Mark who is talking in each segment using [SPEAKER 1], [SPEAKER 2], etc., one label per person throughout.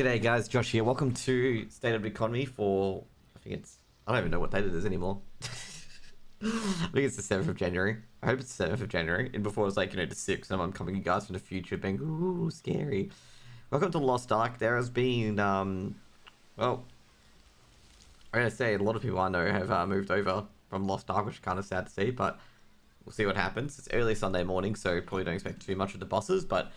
[SPEAKER 1] G'day guys, Josh here. Welcome to State of the Economy for, I don't even know what date it is anymore. I think it's the 7th of January. I hope it's the 7th of January. And before it was like, the 6th, and I'm coming to you guys from the future being, ooh, scary. Welcome to Lost Ark. There has been, well, I gotta say, a lot of people I know have moved over from Lost Ark, which is kind of sad to see, but we'll see what happens. It's early Sunday morning, so probably don't expect too much of the bosses, but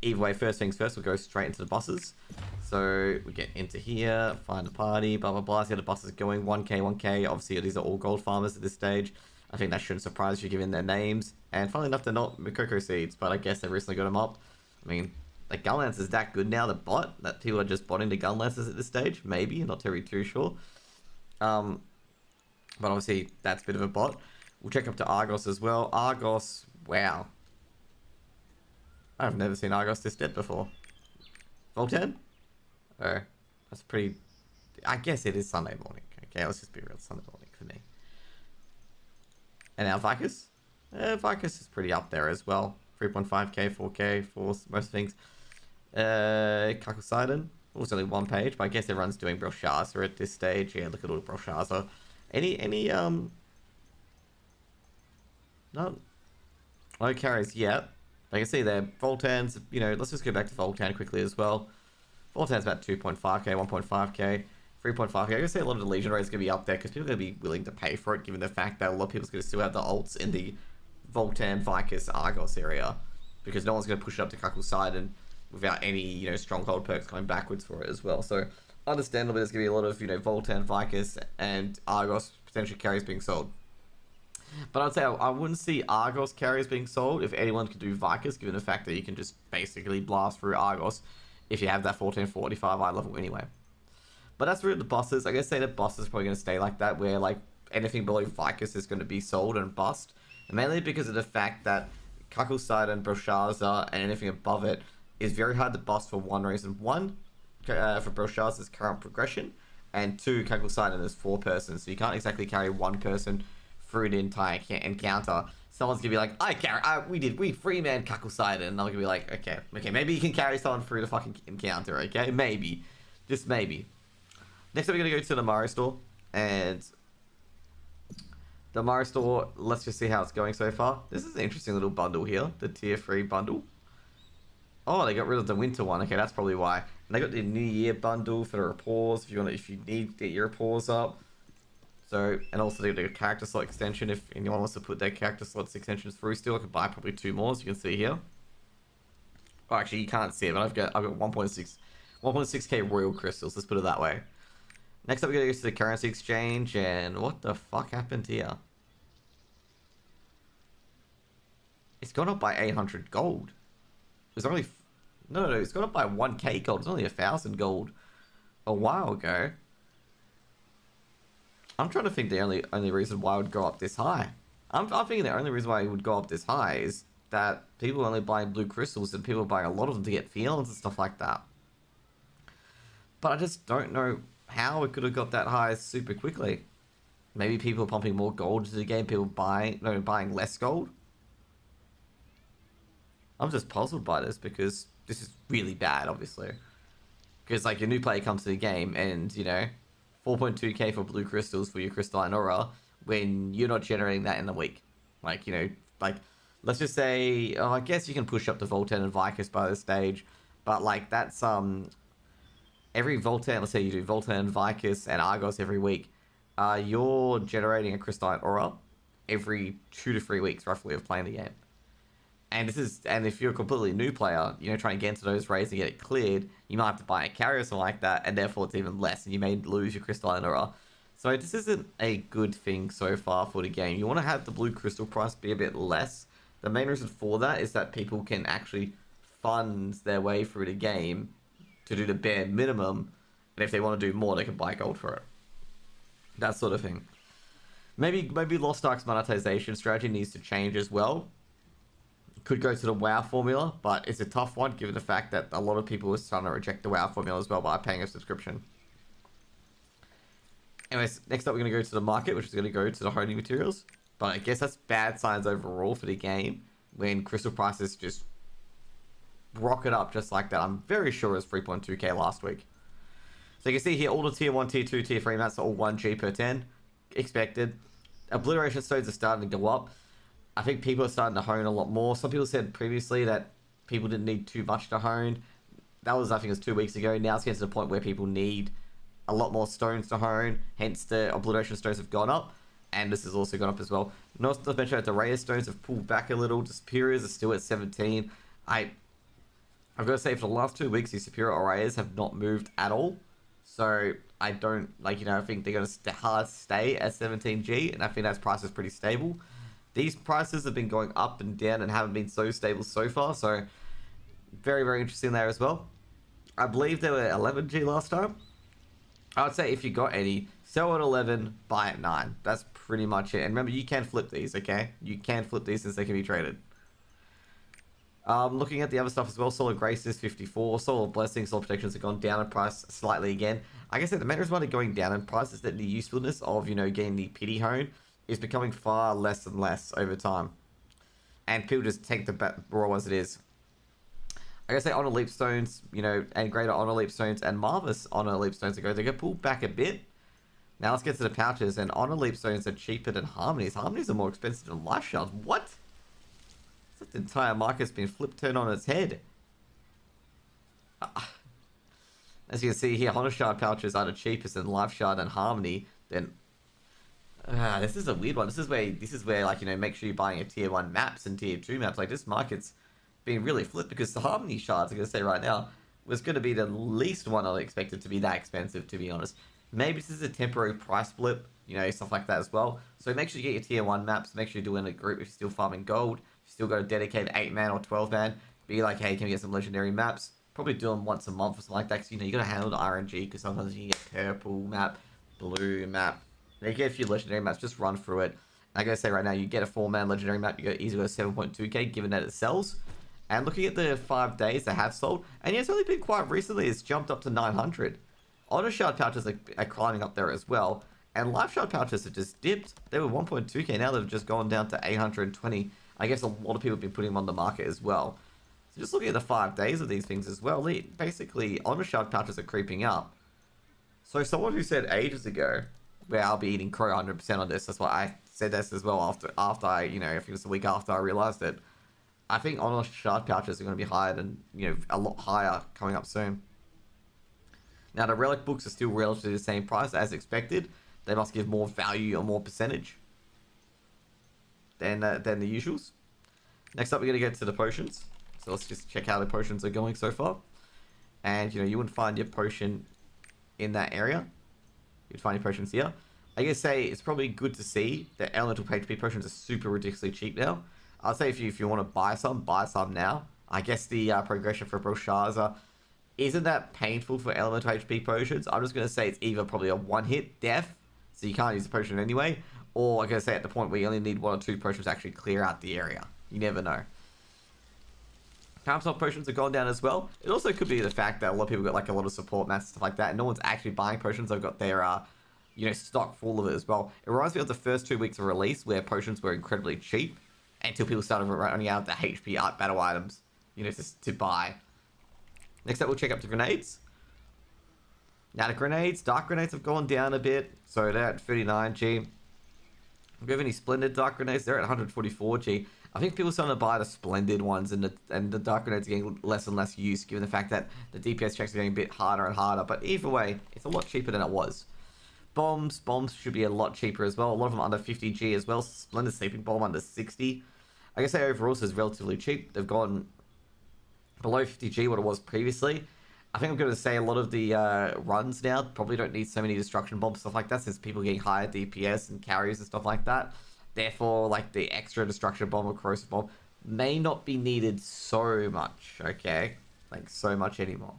[SPEAKER 1] either way, first things first, we'll go straight into the bosses. So we get into here, find a party, blah blah blah. See how the bosses going, 1k, 1k. Obviously, these are all gold farmers at this stage. I think that shouldn't surprise you given their names. And funnily enough, they're not Makoko seeds, but I guess they recently got them up. I mean, the gun lance is that good now, the bot, that people are just botting the gun lances at this stage. Maybe, not terribly too sure. But obviously, that's a bit of a bot. We'll check up to Argos as well. Argos, wow. I've never seen Argos this dead before. Voltan? Oh, that's pretty... I guess it is Sunday morning. Okay, let's just be real. Sunday morning for me. And our Vicus? Vicus is pretty up there as well. 3.5k, 4k for most things. Kakusidon. Also only one page, but I guess everyone's doing Brelshaza at this stage. Yeah, look at all the Brelshaza. No carries yet. I can see there, Voltan's, let's just go back to Voltan quickly as well. Voltan's about 2.5k, 1.5k, 3.5k. I can see a lot of the Legion rates going to be up there because people are going to be willing to pay for it, given the fact that a lot of people's going to still have the ults in the Voltan, Vicus, Argos area. Because no one's going to push it up to Kakusidon without any, stronghold perks coming backwards for it as well. So, understandably, there's going to be a lot of, Voltan, Vicus, and Argos potential carries being sold. But I'd say I wouldn't see Argos carriers being sold if anyone could do Vicus, given the fact that you can just basically blast through Argos if you have that 1445 eye level anyway. But that's really the bosses. I guess say the bosses are probably going to stay like that, where like anything below Vicus is going to be sold and bust. And mainly because of the fact that Kakusidon, Brelshaza, and anything above it is very hard to bust for one reason. One, for Brelshaza's current progression, and two, Kakusidon is 4 persons, so you can't exactly carry one person through the entire encounter. Someone's gonna be like, we free-man Kakusidon, and I'm gonna be like, okay, maybe you can carry someone through the fucking encounter, okay? Maybe. Just maybe. Next up, we're gonna go to the Mario store, and the Mario store, let's just see how it's going so far. This is an interesting little bundle here, the tier 3 bundle. Oh, they got rid of the winter one. Okay, that's probably why. And they got the New Year bundle for the reports, if you need to get your reports up. So, and also the character slot extension, if anyone wants to put their character slots extensions through still, I could buy probably 2 more, as you can see here. Oh, actually, you can't see it, but I've got 1.6k royal crystals, let's put it that way. Next up, we're going to go to the currency exchange, and what the fuck happened here? It's gone up by 800 gold. It's only... No, it's gone up by 1k gold. It's only 1,000 gold a while ago. I'm trying to think the only reason why it would go up this high. I'm thinking the only reason why it would go up this high is that people are only buying blue crystals and people are buying a lot of them to get Pheons and stuff like that. But I just don't know how it could have got that high super quickly. Maybe people are pumping more gold into the game, people buying less gold. I'm just puzzled by this because this is really bad, obviously. Because like a new player comes to the game and, 4.2k for blue crystals for your crystalline aura when you're not generating that in a week. Like, let's just say, I guess you can push up to Voltan and Vicus by this stage, but like that's, every Voltan, let's say you do Voltan, Vicus, and Argos every week, you're generating a crystalline aura every 2 to 3 weeks, roughly, of playing the game. And if you're a completely new player, trying to get into those raids and get it cleared, you might have to buy a carrier or something like that, and therefore it's even less, and you may lose your crystalline aura. So this isn't a good thing so far for the game. You want to have the blue crystal price be a bit less. The main reason for that is that people can actually fund their way through the game to do the bare minimum, and if they want to do more, they can buy gold for it. That sort of thing. Maybe Lost Ark's monetization strategy needs to change as well. Could go to the WoW formula, but it's a tough one given the fact that a lot of people are starting to reject the WoW formula as well by paying a subscription. Anyways, next up we're going to go to the market, which is going to go to the honing materials. But I guess that's bad signs overall for the game when crystal prices just rocket up just like that. I'm very sure it was 3.2k last week. So you can see here, all the tier 1, tier 2, tier 3 mats are all 1G per 10. Expected. Obliteration stones are starting to go up. I think people are starting to hone a lot more. Some people said previously that people didn't need too much to hone. That was, I think it was 2 weeks ago. Now it's getting to the point where people need a lot more stones to hone. Hence, the obliteration stones have gone up. And this has also gone up as well. Not to mention that the rare stones have pulled back a little. The superiors are still at 17. I've got to say, for the last 2 weeks, these superior arrays have not moved at all. So I don't, like, I think they're going to hard stay at 17G. And I think that price is pretty stable. These prices have been going up and down and haven't been so stable so far. So very, very interesting there as well. I believe they were 11G last time. I would say if you got any, sell at 11, buy at 9. That's pretty much it. And remember, you can flip these, okay? You can flip these since they can be traded. Looking at the other stuff as well, Solid Grace is 54. Solid Blessings, Solid Protections have gone down in price slightly again. Like I said, the main reason why they're going down in price is that the usefulness of, getting the Pity Hone is becoming far less and less over time. And people just take the raw as it is. I gotta say, Honor Leap Stones, and Greater Honor Leap Stones and Marvelous Honor Leap Stones they're gonna pull back a bit. Now let's get to the pouches, and Honor Leap Stones are cheaper than Harmonies. Harmonies are more expensive than Life Shards. What? The entire market's been flipped turned on its head. As you can see here, Honor Shard pouches are the cheapest in Life Shard and Harmony. Then this is a weird one. This is where make sure you're buying a tier 1 maps and tier 2 maps. Like, this market's been really flipped because the Harmony shards, I'm gonna say right now, was gonna be the least one I expected to be that expensive, to be honest. Maybe this is a temporary price blip, stuff like that as well. So make sure you get your tier 1 maps, make sure you're doing a group if you're still farming gold. If you still got a dedicated 8-man or 12-man, be like, hey, can we get some legendary maps? Probably do them once a month or something like that, because you gotta handle the RNG, because sometimes you get purple map, blue map. You get a few legendary maps, just run through it. And I gotta say right now, you get a 4-man legendary map, you easily go 7.2k, given that it sells. And looking at the 5 days they have sold, and it's only been quite recently, it's jumped up to 900. Honor Shard pouches are climbing up there as well. And Life Shard pouches have just dipped. They were 1.2k, now they've just gone down to 820. I guess a lot of people have been putting them on the market as well. So just looking at the 5 days of these things as well, basically Honor Shard pouches are creeping up. So someone who said ages ago, where I'll be eating crow 100% on this, that's why I said this as well after I, I think it was a week after I realized it. I think Honor Shard pouches are going to be higher than, a lot higher coming up soon. Now, the relic books are still relatively the same price as expected. They must give more value or more percentage than the usuals. Next up, we're going to get to the potions. So let's just check how the potions are going so far. And, you wouldn't find your potion in that area. You'd find your potions here. I guess say it's probably good to see that elemental HP potions are super ridiculously cheap now. I'd say if you want to buy some now. I guess the progression for Belshazzar isn't that painful for elemental HP potions. I'm just going to say it's either probably a one-hit death, so you can't use the potion anyway, or I'm going to say at the point where you only need 1 or 2 potions to actually clear out the area. You never know. Countertop potions have gone down as well. It also could be the fact that a lot of people got like a lot of support mats and stuff like that, and no one's actually buying potions. They've got their stock full of it as well. It reminds me of the first 2 weeks of release where potions were incredibly cheap until people started running out of the HP art battle items, just to buy. Next up, we'll check up the grenades. Now, the grenades, dark grenades have gone down a bit. So they're at 39G. If we have any splendid dark grenades, they're at 144G. I think people are starting to buy the splendid ones, and the dark grenades are getting less and less use, given the fact that the DPS checks are getting a bit harder and harder. But either way, it's a lot cheaper than it was. Bombs should be a lot cheaper as well. A lot of them under 50G as well. Splendid sleeping bomb under 60. I guess say overall this is relatively cheap. They've gone below 50G what it was previously. I think I'm going to say a lot of the runs now probably don't need so many destruction bombs, stuff like that, since people are getting higher DPS and carries and stuff like that. Therefore, like, the extra destruction bomb or corrosive bomb may not be needed so much, okay? Like, so much anymore.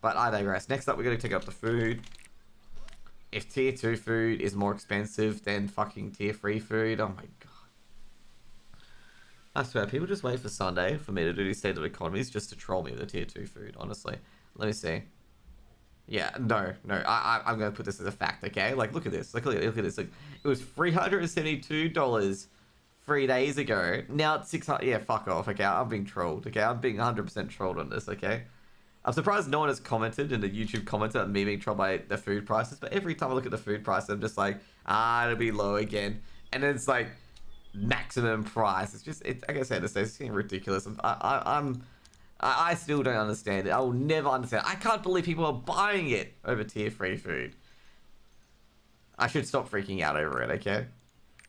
[SPEAKER 1] But I digress. Next up, we're going to take up the food. If tier 2 food is more expensive than fucking tier 3 food, oh my god. I swear, people just wait for Sunday for me to do these state of economies just to troll me with the tier 2 food, honestly. Let me see. Yeah, no. I'm going to put this as a fact, okay? Like, look at this. Look at this. Like, it was $372 3 days ago. Now it's 600. Yeah, fuck off. Okay, I'm being trolled. Okay, I'm being 100% trolled on this. Okay. I'm surprised no one has commented in the YouTube comments about me being trolled by the food prices, but every time I look at the food price, I'm just like, it'll be low again. And then it's like maximum price. It's just, like I said, it's getting ridiculous. I still don't understand it. I will never understand. I can't believe people are buying it over tier 3 food. I should stop freaking out over it, okay?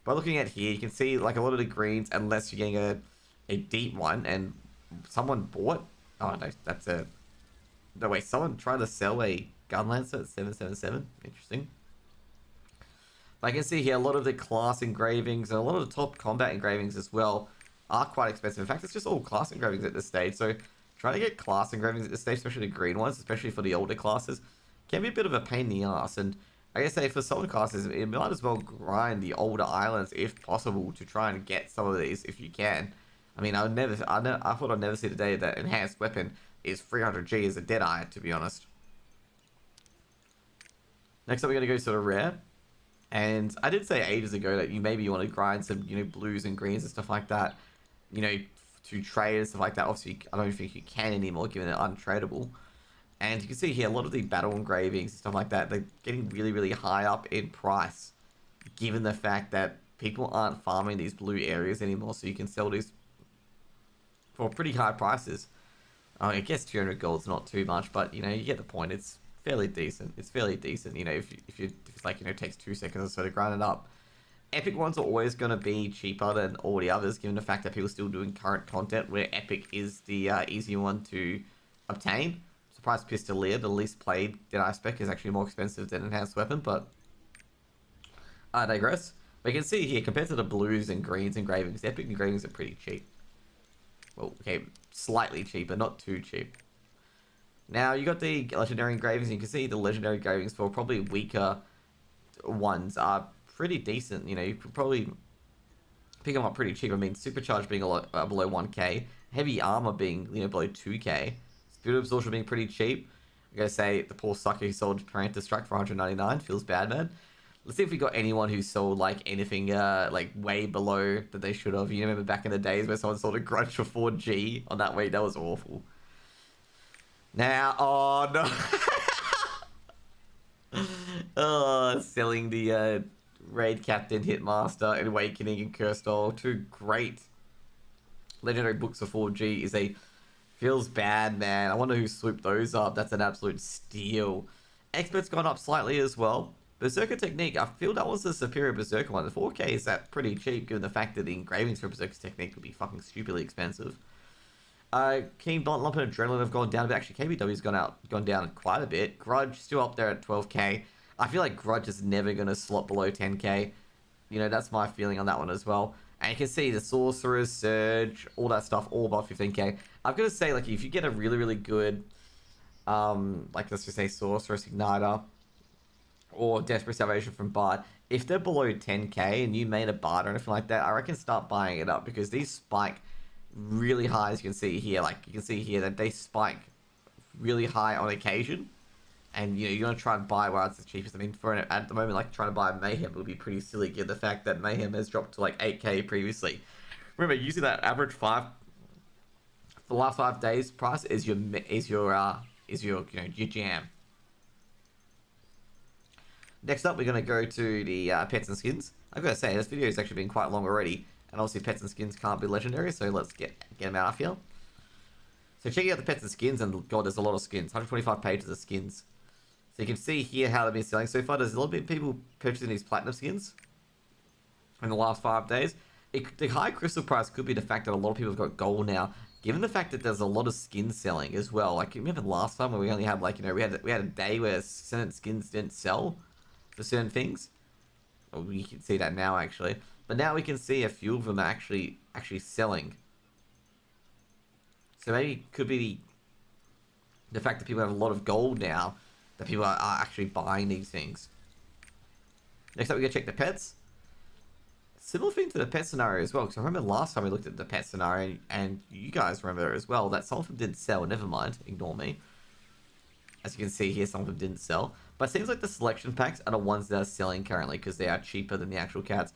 [SPEAKER 1] By looking at here, you can see like a lot of the greens, unless you're getting a deep one, and someone bought. Oh no, that's a. No wait, someone tried to sell a gun lancer at 777. Interesting. But I can see here a lot of the class engravings and a lot of the top combat engravings as well are quite expensive. In fact, it's just all class engravings at this stage. So trying to get class engravings at this stage, especially the green ones, especially for the older classes, can be a bit of a pain in the ass. And I guess say for some classes, it might as well grind the older islands if possible to try and get some of these if you can. I mean, I thought I'd never see the day that enhanced weapon is 300G as a Deadeye, to be honest. Next up, we're going to go sort of rare. And I did say ages ago that maybe want to grind some, blues and greens and stuff like that, to trade and stuff like that. Obviously, I don't think you can anymore, given it untradeable. And you can see here, a lot of the battle engravings and stuff like that, they're getting really, really high up in price, given the fact that people aren't farming these blue areas anymore, so you can sell these for pretty high prices. I guess 200 gold's not too much, but, you get the point. It's fairly decent. It's fairly decent, if it's like, takes 2 seconds or so to grind it up. Epic ones are always going to be cheaper than all the others, given the fact that people are still doing current content, where Epic is the easier one to obtain. Surprised Pistolier, the least played Deadeye spec, is actually more expensive than Enhanced Weapon, but I digress. But you can see here, compared to the blues and greens engravings, Epic engravings are pretty cheap. Well, okay, slightly cheaper, not too cheap. Now, you got the legendary engravings, and you can see the legendary engravings for probably weaker ones are pretty decent. You could probably pick them up pretty cheap. I mean, Supercharge being a lot below 1k, Heavy Armor being, below 2k, Spirit Absorption being pretty cheap. I'm going to say the poor sucker who sold Parental Strike for 199 feels bad, man. Let's see if we got anyone who sold, like, anything, like, way below that they should have. You remember back in the days where someone sold a Grudge for 4G on that way? That was awful. Now, oh, no. Oh, selling the, Raid Captain, Hitmaster, and Awakening, and Cursed All. Two great legendary books of 4G is a... Feels bad, man. I wonder who swooped those up. That's an absolute steal. Expert's gone up slightly as well. Berserker Technique, I feel that was the superior Berserker one. The 4K is that pretty cheap, given the fact that the engravings for Berserker Technique would be fucking stupidly expensive. Keen Blunt Lump and Adrenaline have gone down, but actually KBW's gone down quite a bit. Grudge still up there at 12k. I feel like Grudge is never going to slot below 10k. That's my feeling on that one as well. And you can see the Sorcerer's Surge, all that stuff, all above 15k. I've got to say, like, if you get a really, really good, like, let's just say Sorcerer's Igniter, or Desperate Salvation from Bard, if they're below 10k and you made a Bard or anything like that, I reckon start buying it up, because these spike really high, as you can see here. Like, you can see here that they spike really high on occasion, and you're gonna try and buy while it's the cheapest. I mean, at the moment, like, trying to buy Mayhem would be pretty silly, given the fact that Mayhem has dropped to like 8k previously. Remember, using that average 5 for the last 5 days price is your your jam. Next up, we're gonna go to the pets and skins. I've got to say, this video has actually been quite long already. And obviously pets and skins can't be legendary, so let's get them out of here. So checking out the pets and skins, and god, there's a lot of skins. 125 pages of skins. So you can see here how they've been selling so far. There's a lot of people purchasing these platinum skins in the last 5 days. The high crystal price could be the fact that a lot of people have got gold now, given the fact that there's a lot of skins selling as well. Like, remember last time when we only had, like, we had a day where certain skins didn't sell for certain things? Well, we can see that now, actually. But now we can see a few of them are actually selling. So maybe it could be the fact that people have a lot of gold now, that people are actually buying these things. Next up, we're going to check the pets. Similar thing to the pet scenario as well, because I remember last time we looked at the pet scenario, and you guys remember as well, that some of them didn't sell. Never mind, ignore me. As you can see here, some of them didn't sell. But it seems like the selection packs are the ones that are selling currently, because they are cheaper than the actual cats.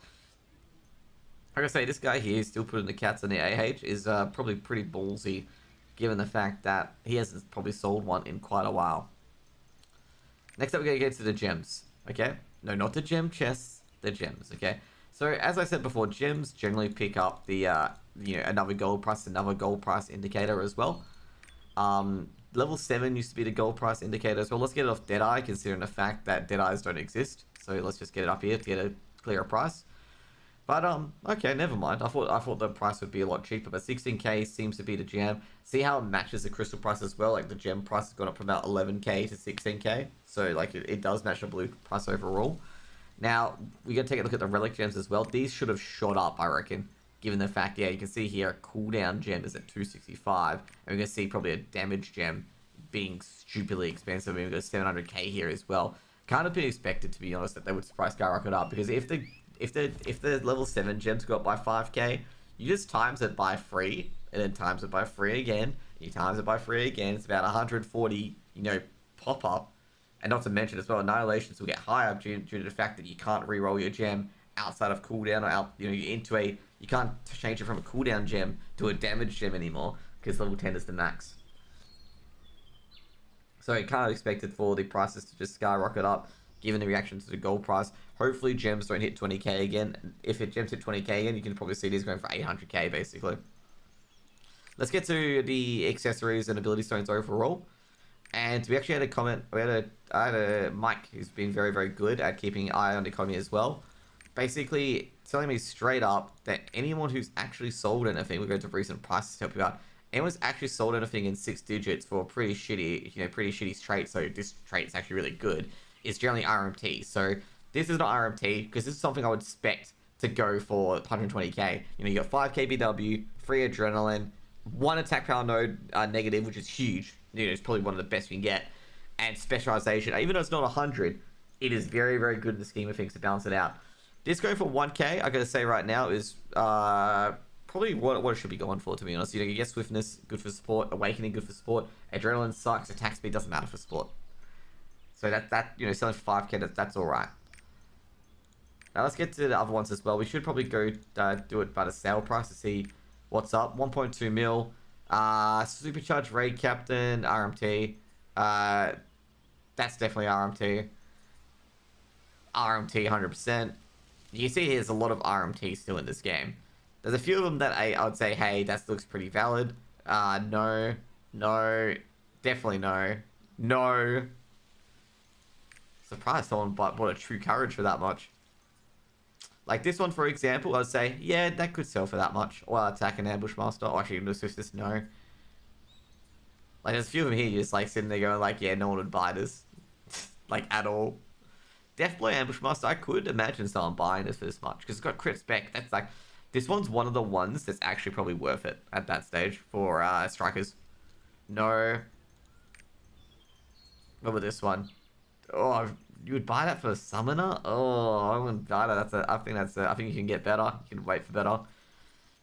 [SPEAKER 1] Like I say, this guy here still putting the cats in the AH is probably pretty ballsy, given the fact that he hasn't probably sold one in quite a while. Next up, we're going to get to the gems, okay? No, not the gem chests, the gems, okay? So, as I said before, gems generally pick up the, another gold price indicator as well. Level 7 used to be the gold price indicator as well. Let's get it off Deadeye, considering the fact that Deadeyes don't exist. So, let's just get it up here to get a clearer price. But okay, never mind. I thought the price would be a lot cheaper, but 16k seems to be the gem. See how it matches the crystal price as well? Like the gem price has gone up from about 11k to 16k, so like it does match the blue price overall. Now we gotta take a look at the relic gems as well. These should have shot up, I reckon, given the fact, yeah, you can see here a cooldown gem is at 265, and we're gonna see probably a damage gem being stupidly expensive. I mean, we've got 700k here as well. Kind of been expected, to be honest, that they would price skyrocket up, because if the level 7 gems go up by 5k, you just times it by 3, and then times it by 3 again, you times it by 3 again, it's about 140, pop up. And not to mention as well, annihilations will get higher due to the fact that you can't reroll your gem outside of cooldown, or you can't change it from a cooldown gem to a damage gem anymore, because level 10 is the max. So it kind of expected for the prices to just skyrocket up, given the reaction to the gold price. Hopefully gems don't hit 20k again. If it gems hit 20k again, you can probably see these going for 800k basically. Let's get to the accessories and ability stones overall. And we actually had a comment. I had a Mike who's been very, very good at keeping an eye on the economy as well. Basically telling me straight up that anyone who's actually sold anything, we go to recent prices to help you out. Anyone's actually sold anything in 6 digits for a pretty shitty trait, so this trait is actually really good, is generally RMT. So this is not RMT, because this is something I would expect to go for 120k. You got 5k BW, 3 adrenaline, 1 attack power node negative, which is huge. It's probably one of the best you can get. And specialization, even though it's not 100, it is very, very good in the scheme of things to balance it out. This going for 1k, I gotta say right now, is probably what it should be going for, to be honest. You get swiftness, good for support, awakening, good for support, adrenaline sucks, attack speed doesn't matter for support. So that selling for 5k, that's alright. Now let's get to the other ones as well. We should probably go do it by the sale price to see what's up. 1.2 mil. Supercharged Raid Captain, RMT. That's definitely RMT. RMT 100%. You can see there's a lot of RMT still in this game. There's a few of them that I would say, hey, that looks pretty valid. No. Definitely no. No. Surprised someone bought a True Courage for that much. Like this one, for example, I would say, yeah, that could sell for that much. Or Attack and Ambush Master. Or actually, just no. Like, there's a few of them here, you're just like sitting there going like, yeah, no one would buy this. Like, at all. Deathblow Ambush Master, I could imagine someone buying this for this much. Because it's got crit spec. That's like, this one's one of the ones that's actually probably worth it at that stage for strikers. No. What about this one? Oh, you would buy that for a summoner? Oh, I wouldn't buy that. I think you can get better. You can wait for better.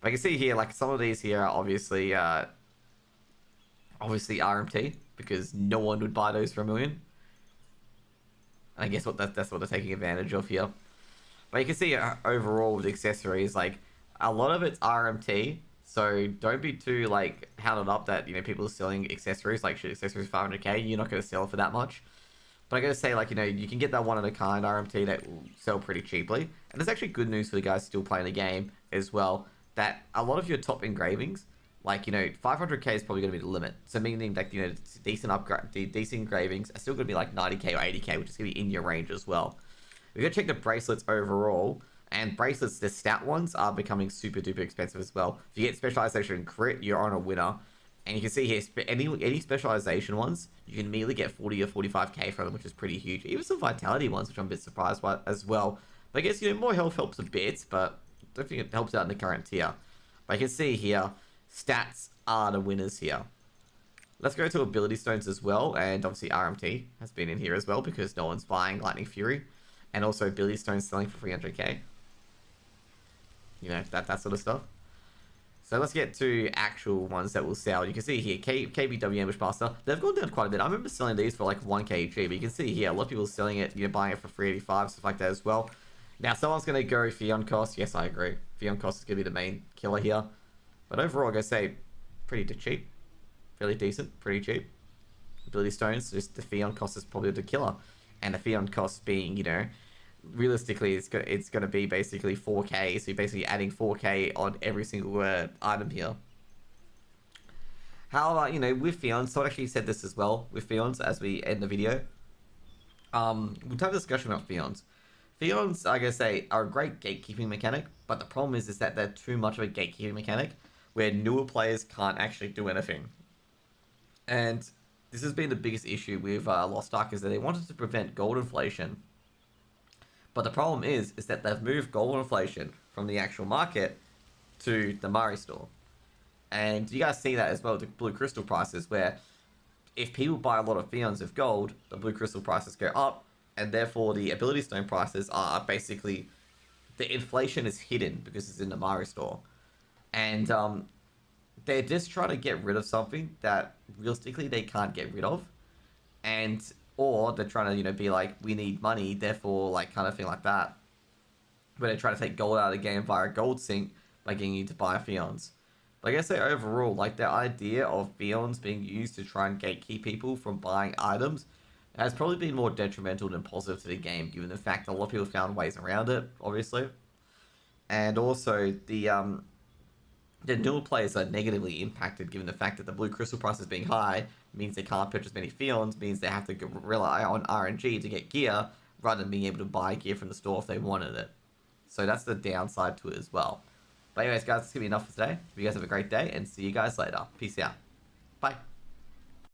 [SPEAKER 1] But I can see here, like some of these here are obviously RMT, because no one would buy those for $1 million. And I guess that's what they're taking advantage of here. But you can see overall with accessories, like a lot of it's RMT. So don't be too like hounded up that people are selling accessories, like shit accessories 500k. You're not going to sell for that much. But I gotta say, like, you can get that one of a kind RMT that will sell pretty cheaply. And there's actually good news for the guys still playing the game as well, that a lot of your top engravings, like, 500k is probably gonna be the limit. So meaning that, decent engravings are still gonna be like 90k or 80k, which is gonna be in your range as well. We're gonna check the bracelets overall, and bracelets, the stat ones, are becoming super duper expensive as well. If you get specialization and crit, you're on a winner. And you can see here, any specialization ones, you can immediately get 40 or 45k from them, which is pretty huge. Even some vitality ones, which I'm a bit surprised by as well. But I guess, more health helps a bit, but I don't think it helps out in the current tier. But you can see here, stats are the winners here. Let's go to ability stones as well, and obviously RMT has been in here as well, because no one's buying Lightning Fury. And also ability stones selling for 300k. That sort of stuff. So let's get to actual ones that will sell. You can see here, KBW Ambush Master. They've gone down quite a bit. I remember selling these for like 1k each, but you can see here, a lot of people are selling it, buying it for 385, stuff like that as well. Now, someone's going to go Pheon cost. Yes, I agree. Pheon cost is going to be the main killer here. But overall, I'm going to say pretty cheap. Fairly decent. Pretty cheap. Ability stones, just the Pheon cost is probably the killer. And the Pheon cost being, realistically, it's gonna be basically 4k. So you're basically adding 4k on every single item here. How about, with Pheons, so I actually said this as well with Pheons as we end the video. We'll have a discussion about Pheons. Pheons, I gotta say, are a great gatekeeping mechanic, but the problem is that they're too much of a gatekeeping mechanic where newer players can't actually do anything. And this has been the biggest issue with Lost Ark is that they wanted to prevent gold inflation. But the problem is that they've moved gold inflation from the actual market to the Mari store. And you guys see that as well with the blue crystal prices, where if people buy a lot of Pheons of gold, the blue crystal prices go up, and therefore the ability stone prices are basically the inflation is hidden because it's in the Mari store. And they're just trying to get rid of something that realistically they can't get rid of, and or they're trying to be like, we need money, therefore, like, kind of thing like that, where they're trying to take gold out of the game via a gold sink by getting you to buy Pheons. But I guess say overall, like, the idea of Pheons being used to try and gatekeep people from buying items has probably been more detrimental than positive to the game, given the fact that a lot of people found ways around it, obviously. And also the newer players are negatively impacted, given the fact that the blue crystal prices being high means they can't purchase many Pheons, means they have to rely on RNG to get gear rather than being able to buy gear from the store if they wanted it. So that's the downside to it as well. But anyways, guys, that's going to be enough for today. Hope you guys have a great day, and see you guys later. Peace out. Bye.